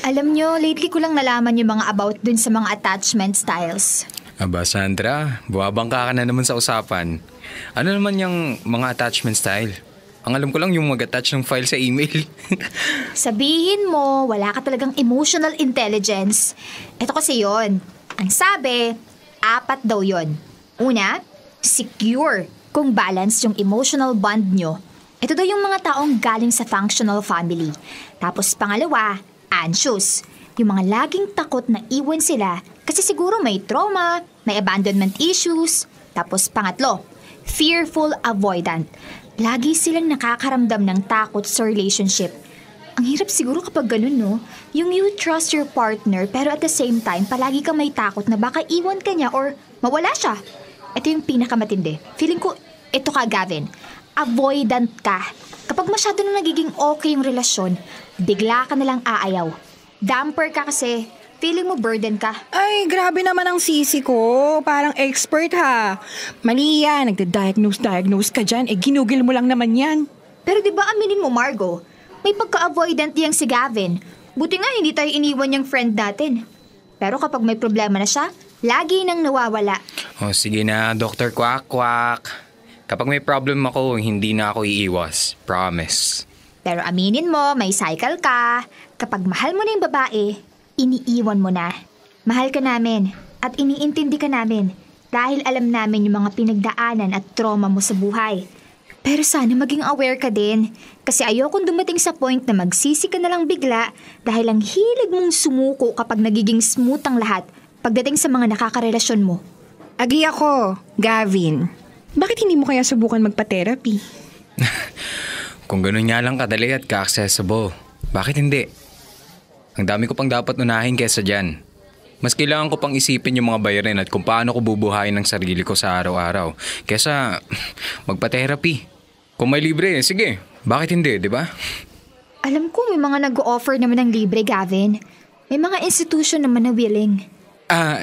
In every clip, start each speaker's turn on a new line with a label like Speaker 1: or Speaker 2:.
Speaker 1: Alam nyo, lately ko lang nalaman yung mga about dun sa mga attachment styles.
Speaker 2: Aba Sandra, buwabangka ka na naman sa usapan. Ano naman yung mga attachment style? Ang alam ko lang yung mag-attach ng file sa email.
Speaker 1: Sabihin mo, wala ka talagang emotional intelligence. Ito kasi yon. Ang sabi, 4 daw yon. Una, secure, kung balance yung emotional bond nyo. Ito daw yung mga taong galing sa functional family. Tapos pangalawa, anxious. Yung mga laging takot na iwan sila kasi siguro may trauma, may abandonment issues. Tapos pangatlo, fearful avoidant. Lagi silang nakakaramdam ng takot sa relationship. Ang hirap siguro kapag ganun, no? Yung you trust your partner pero at the same time, palagi kang may takot na baka iwan ka niya or mawala siya. Ito yung pinakamatindi. Feeling ko, ito ka, Gavin. Avoidant ka. Kapag masyado na nagiging okay yung relasyon, bigla ka nalang aayaw. Damper ka kasi. Feeling mo burden ka.
Speaker 3: Ay, grabe naman ang sisi ko. Parang expert ha. Mali yan. Nagda-diagnose ka dyan. Ginugil mo lang naman yan.
Speaker 1: Pero di ba aminin mo, Margo? May pagka-avoidant yang si Gavin. Buti nga hindi tayo iniwan yung friend natin. Pero kapag may problema na siya, lagi nang nawawala.
Speaker 2: O sige na, Dr. Quack Quack. Kapag may problem ako, hindi na ako iiwas. Promise.
Speaker 1: Pero aminin mo, may cycle ka. Kapag mahal mo na yung babae, iniiwan mo na. Mahal ka namin at iniintindi ka namin dahil alam namin yung mga pinagdaanan at trauma mo sa buhay. Pero sana maging aware ka din kasi ayokong dumating sa point na magsisi ka na lang bigla dahil ang hilig mong sumuko kapag nagiging smooth ang lahat pagdating sa mga nakakarelasyon mo.
Speaker 3: Agi ako, Gavin. Bakit hindi mo kaya subukan magpa-therapy?
Speaker 2: Kung ganun nga lang kadali at ka-accessible, bakit hindi? Ang dami ko pang dapat unahin kesa dyan. Mas kailangan ko pang isipin yung mga bayarin at kung paano ko bubuhayin ng sarili ko sa araw-araw. Kesa magpa-therapy. Kung may libre, sige. Bakit hindi, di ba?
Speaker 1: Alam ko may mga nag-o-offer naman ng libre, Gavin. May mga institution naman na willing.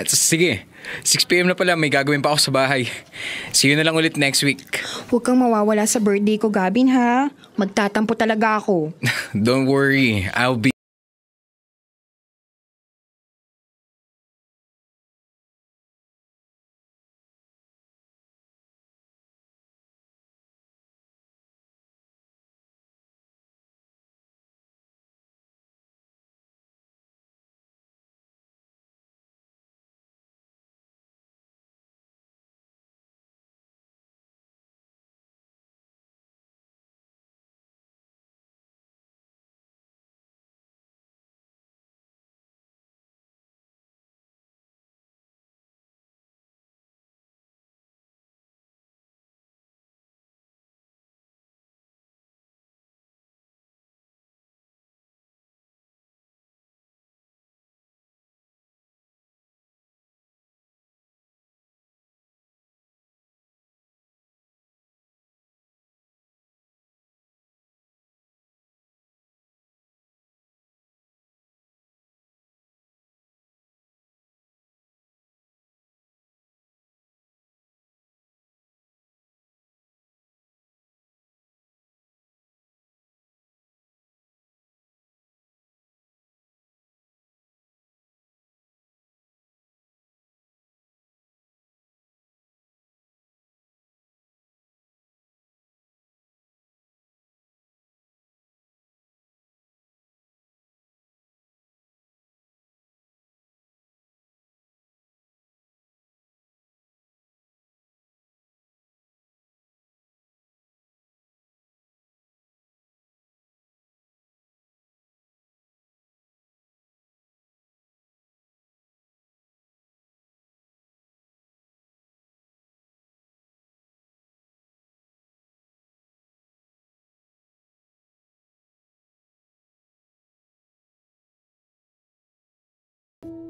Speaker 2: Sige. 6 p.m. na pala, may gagawin pa ako sa bahay. See you na lang ulit next week.
Speaker 3: Huwag kang mawawala sa birthday ko, Gavin ha. Magtatampo talaga ako.
Speaker 2: Don't worry, I'll be...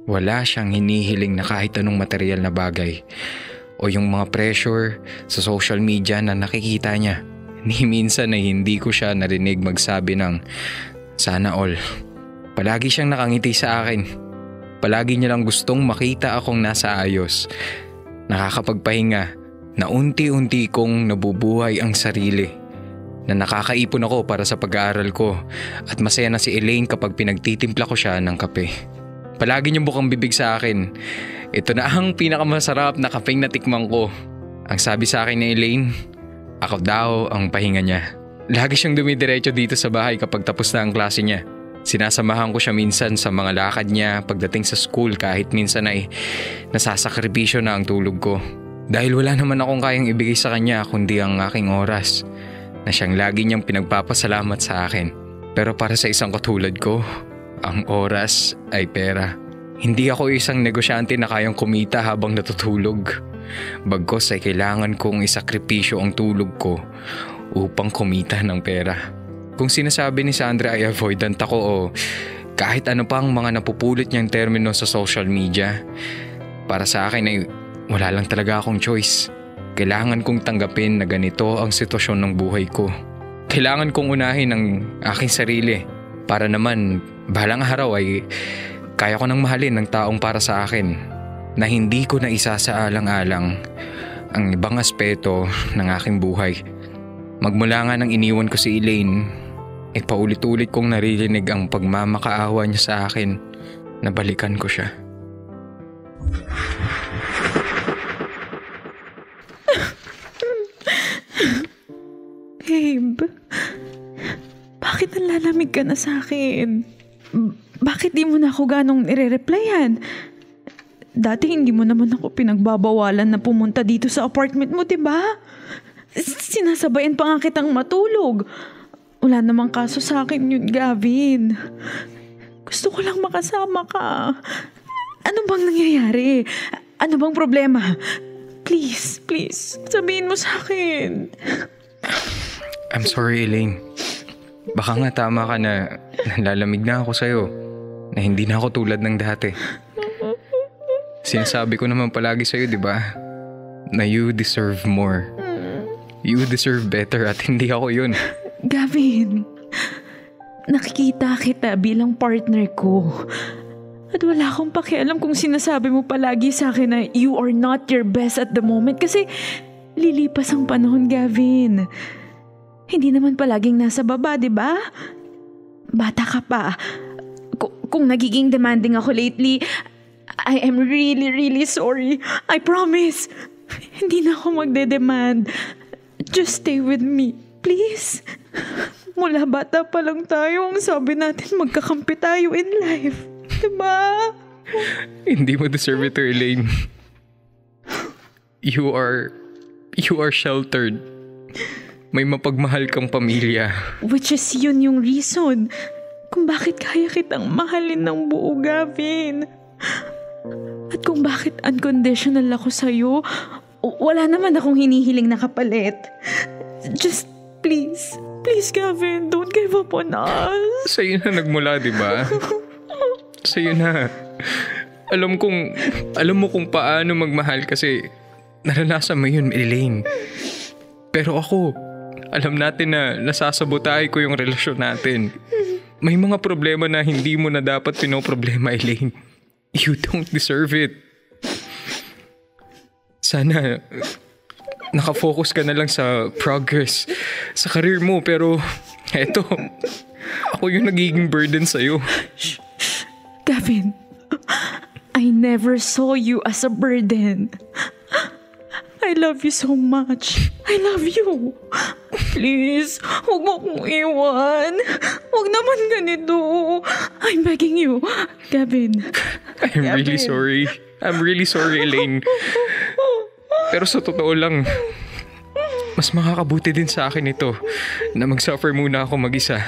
Speaker 2: Wala siyang hinihiling na kahit anong material na bagay o yung mga pressure sa social media na nakikita niya. Ni minsan ay hindi ko siya narinig magsabi ng sana all. Palagi siyang nakangiti sa akin. Palagi niya lang gustong makita akong nasa ayos. Nakakapagpahinga na unti-unti kong nabubuhay ang sarili. na nakakaipon ako para sa pag-aaral ko at masaya na si Elaine kapag pinagtitimpla ko siya ng kape. Palagi niyang bukang bibig sa akin. Ito na ang pinakamasarap na kapeng natikman ko. Ang sabi sa akin ni Elaine, ako daw ang pahinga niya. Lagi siyang dumidiretso dito sa bahay kapag tapos na ang klase niya. Sinasamahan ko siya minsan sa mga lakad niya pagdating sa school kahit minsan ay nasasakripisyo na ang tulog ko. Dahil wala naman akong kayang ibigay sa kanya kundi ang aking oras na siyang lagi niyang pinagpapasalamat sa akin. Pero para sa isang katulad ko, ang oras ay pera. Hindi ako isang negosyante na kayang kumita habang natutulog. Bagkus ay kailangan kong isakripisyo ang tulog ko upang kumita ng pera. Kung sinasabi ni Sandra ay avoidant ako o kahit ano pang mga napupulot niyang termino sa social media, para sa akin ay wala lang talaga akong choice. Kailangan kong tanggapin na ganito ang sitwasyon ng buhay ko. Kailangan kong unahin ang aking sarili para naman balang araw ay kaya ko nang mahalin ng taong para sa akin na hindi ko na isasaalang-alang ang ibang aspeto ng aking buhay. Magmula nga nang iniwan ko si Elaine, paulit-ulit kong naririnig ang pagmamakaawa niya sa akin na balikan ko siya.
Speaker 3: Babe, bakit nalalamig ka na sa akin? Bakit di mo na ako ganong nire-replyan? Dati hindi mo naman ako pinagbabawalan na pumunta dito sa apartment mo, diba? Sinasabayan pa nga kitang matulog. Wala namang kaso sa akin yun, Gavin. Gusto ko lang makasama ka. Ano bang nangyayari? Ano bang problema? Please, sabihin mo sa akin.
Speaker 2: I'm sorry, Elaine. Baka nga tama ka na nalalamig na ako sa'yo. Na hindi na ako tulad ng dati. Sinasabi ko naman palagi sa'yo, di ba? Na you deserve more. You deserve better at hindi ako yun.
Speaker 3: Gavin, nakikita kita bilang partner ko. At wala akong pakialam kung sinasabi mo palagi sa akin na you are not your best at the moment kasi lilipas ang panahon, Gavin. Hindi naman palaging nasa baba, di ba? Bata ka pa. Kung nagiging demanding ako lately, I am really sorry. I promise. Hindi na ako magde-demand. Just stay with me, please. Mula bata pa lang tayo, ang sabi natin magkakampi tayo in life. Diba?
Speaker 2: Hindi mo deserve ito, Elaine. You are sheltered. May mapagmahal kang pamilya.
Speaker 3: Which is yun yung reason kung bakit kaya kitang mahalin ng buo, Gavin. At kung bakit unconditional ako sa'yo, wala naman akong hinihiling na kapalit. Just please, Gavin, don't give up on us.
Speaker 2: Sa'yo na nagmula, di ba? Sa'yo na. Alam mo kung paano magmahal kasi naranasan mo yun, Elaine. Pero ako, alam natin na nasasabotay ko yung relasyon natin. May mga problema na hindi mo na dapat pinoproblema, Elaine. You don't deserve it. Sana nakafocus ka na lang sa progress, sa career mo. Pero eto, ako yung nagiging burden sa'yo.
Speaker 3: Shh. Gavin, I never saw you as a burden. I love you so much. I love you. Please, huwag mo akong iwan. Huwag naman ganito. I'm begging you, Gavin.
Speaker 2: I'm really sorry, Elaine. Pero sa totoo lang, mas makakabuti din sa akin ito na mag-suffer muna ako mag-isa.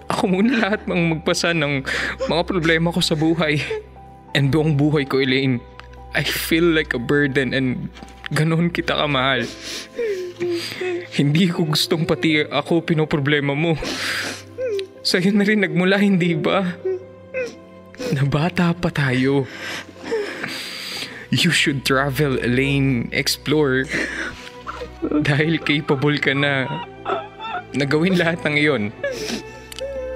Speaker 2: Ako muna lahat mang magpasan ng mga problema ko sa buhay. And buong buhay ko, Elaine, I feel like a burden and ganoon kita kamahal. Hindi ko gustong pati ako pinoproblema mo. Sa'yo na rin nagmula, hindi ba? Na bata pa tayo. You should travel, Elaine, explore. Dahil capable ka na gawin lahat ng iyon.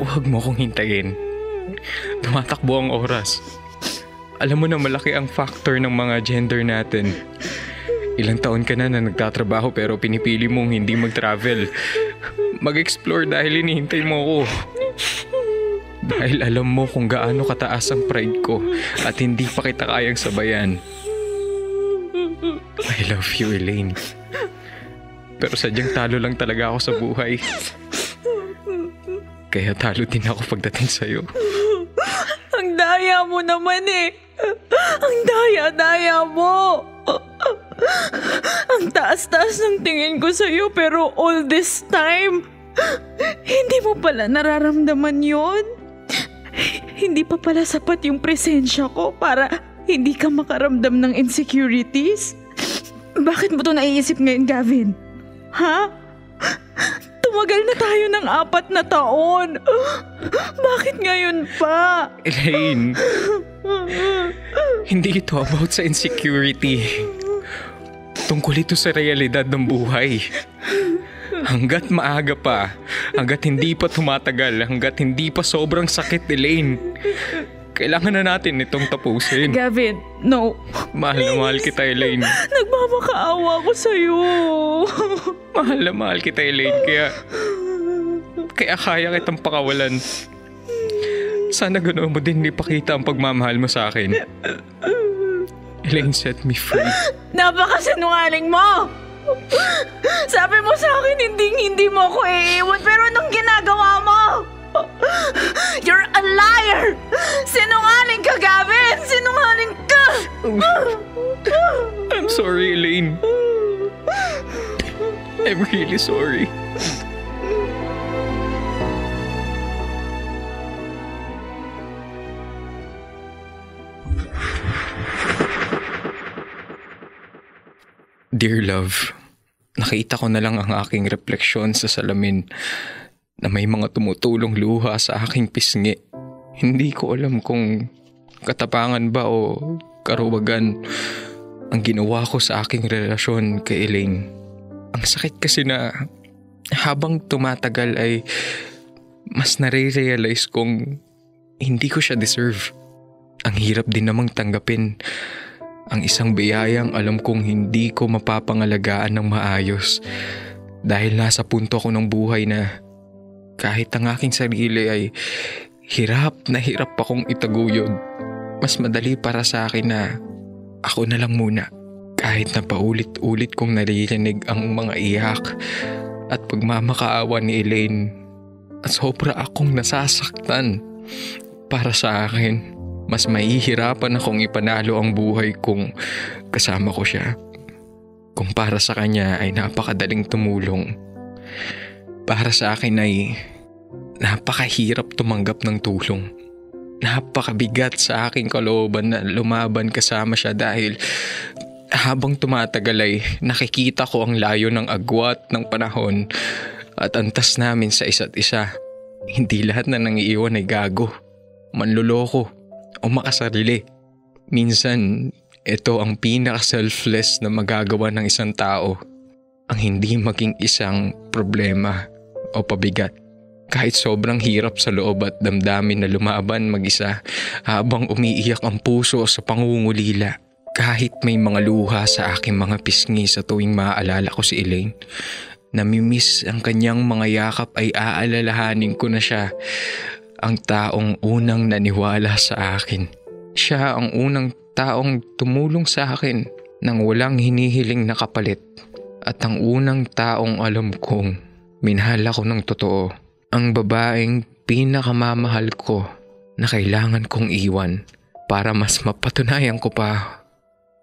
Speaker 2: Huwag mo akong hintayin. Tumatakbo ang oras. Alam mo na malaki ang factor ng mga gender natin. Ilang taon ka na nagtatrabaho pero pinipili mong hindi mag-travel. Mag-explore dahil hinihintay mo ko. Dahil alam mo kung gaano kataas ang pride ko at hindi pa kita kayang sabayan. I love you, Elaine. Pero sadyang talo lang talaga ako sa buhay. Kaya talo din ako pagdating sa'yo.
Speaker 3: Ang daya mo naman eh. Ang daya-daya mo. Ang taas-taas ng tingin ko sa'yo pero all this time, hindi mo pala nararamdaman yon. Hindi pa pala sapat yung presensya ko para hindi ka makaramdam ng insecurities. Bakit mo to naiisip ngayon, Gavin? Ha? Tumagal na tayo ng 4 na taon. Bakit ngayon pa?
Speaker 2: Elaine, hindi ito about sa insecurity. Tungkol ito sa realidad ng buhay. Hanggat maaga pa, hanggat hindi pa tumatagal, hanggat hindi pa sobrang sakit, Elaine, kailangan na natin itong tapusin.
Speaker 3: Gavin, no.
Speaker 2: Mahal na mahal kita, Elaine.
Speaker 3: Nagmamakaawa ko sa'yo.
Speaker 2: Mahal na mahal kita, Elaine, kaya kaya kitang pakawalan. Sana ganoon mo din ipakita ang pagmamahal mo sa akin. Elaine, set me free.
Speaker 3: Napakasinungaling mo! Sabi mo sa akin hindi mo ako iiwan, pero anong ginagawa mo? You're a liar! Sinungaling ka, Gavin! Sinungaling ka!
Speaker 2: I'm sorry, Elaine. I'm really sorry. Dear love, nakita ko na lang ang aking refleksyon sa salamin na may mga tumutulong luha sa aking pisngi. Hindi ko alam kung katapangan ba o karuwagan ang ginawa ko sa aking relasyon kay Elaine. Ang sakit kasi na habang tumatagal ay mas nare-realize kong hindi ko siya deserve. Ang hirap din namang tanggapin ang isang biyayang alam kong hindi ko mapapangalagaan ng maayos dahil nasa punto ako ng buhay na kahit ang aking sarili ay hirap na hirap akong itaguyod. Mas madali para sa akin na ako na lang muna. Kahit na paulit-ulit kong naririnig ang mga iyak at pagmamakaawa ni Elaine at sobra akong nasasaktan para sa akin. Mas mahihirapan akong ipanalo ang buhay kung kasama ko siya. Kung para sa kanya ay napakadaling tumulong. Para sa akin ay napakahirap tumanggap ng tulong. Napakabigat sa aking kalooban na lumaban kasama siya dahil habang tumatagal ay nakikita ko ang layo ng agwat ng panahon at antas namin sa isa't isa. Hindi lahat na nangiiwan ay gago, manluloko o makasarili. Minsan, ito ang pinaka-selfless na magagawa ng isang tao. Ang hindi maging isang problema o pabigat. Kahit sobrang hirap sa loob at damdamin na lumaban mag-isa habang umiiyak ang puso sa pangungulila. Kahit may mga luha sa aking mga pisngi sa tuwing maaalala ko si Elaine. Namimiss ang kanyang mga yakap ay aalalahanin ko na siya. Ang taong unang naniwala sa akin. Siya ang unang taong tumulong sa akin nang walang hinihiling na kapalit. At ang unang taong alam kong minahal ako ng totoo. Ang babaeng pinakamamahal ko na kailangan kong iwan para mas mapatunayan ko pa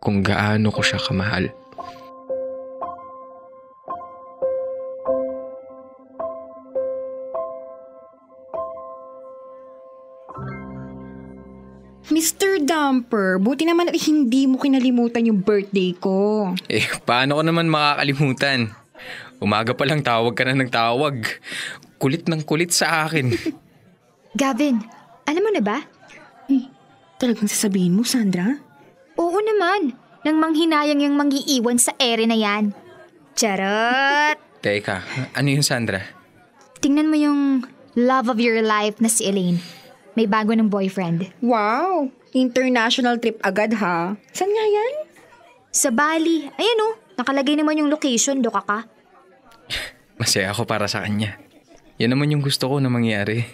Speaker 2: kung gaano ko siya kamahal.
Speaker 4: Mr. Dumper, buti naman at hindi mo kinalimutan yung birthday ko.
Speaker 2: Paano ko naman makakalimutan? Umaga pa lang tawag ka na ng tawag. Kulit ng kulit sa akin.
Speaker 1: Gavin, alam mo na ba?
Speaker 4: Talagang sasabihin mo, Sandra?
Speaker 1: Oo naman. Nang manghinayang yung mangiiwan sa ere na yan. Charot!
Speaker 2: Teka, ano yun, Sandra?
Speaker 1: Tingnan mo yung love of your life na si Elaine. May bago ng boyfriend.
Speaker 4: Wow! International trip agad ha? Saan nga yan?
Speaker 1: Sa Bali. Ayan oh, nakalagay naman yung location, doka ka.
Speaker 2: masaya ako para sa kanya. Yan naman yung gusto ko na mangyari.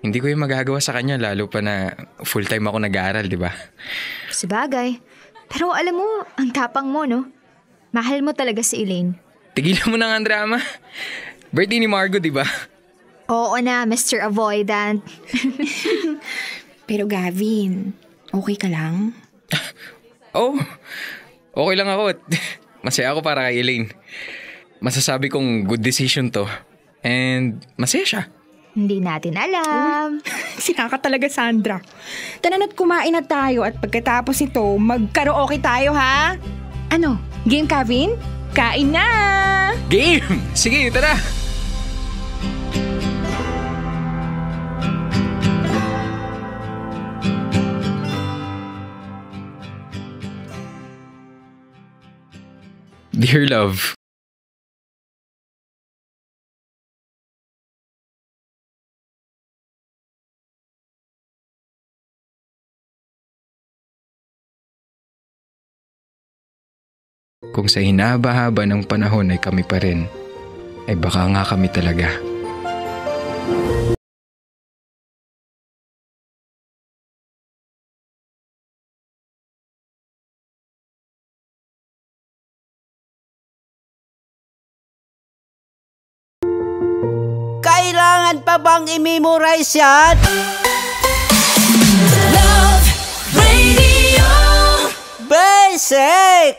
Speaker 2: Hindi ko yung magagawa sa kanya lalo pa na full-time ako nag-aaral, di ba?
Speaker 1: Sabagay. Pero alam mo, ang tapang mo, no? Mahal mo talaga si Elaine.
Speaker 2: Tigilan mo na nga ang drama. Birthday ni Margo, di ba?
Speaker 1: Oo na, Mr. Avoidant.
Speaker 4: Pero Gavin, okay ka lang?
Speaker 2: Oh, okay lang ako. Masaya ako para kay Elaine. Masasabi kong good decision to. And masaya siya.
Speaker 1: Hindi natin alam.
Speaker 4: Sina ka talaga, Sandra. Tara na't kumain na tayo at pagkatapos ito, mag-karaoke tayo, ha? Ano? Game, Gavin? Kain na!
Speaker 2: Game! Sige, tara! Dear love, kung sa hinaba-haba ng panahon ay kami pa rin, ay baka nga kami talaga.
Speaker 5: Kailangan pa bang i-memorize yan?
Speaker 6: Love Radio.
Speaker 5: Basic!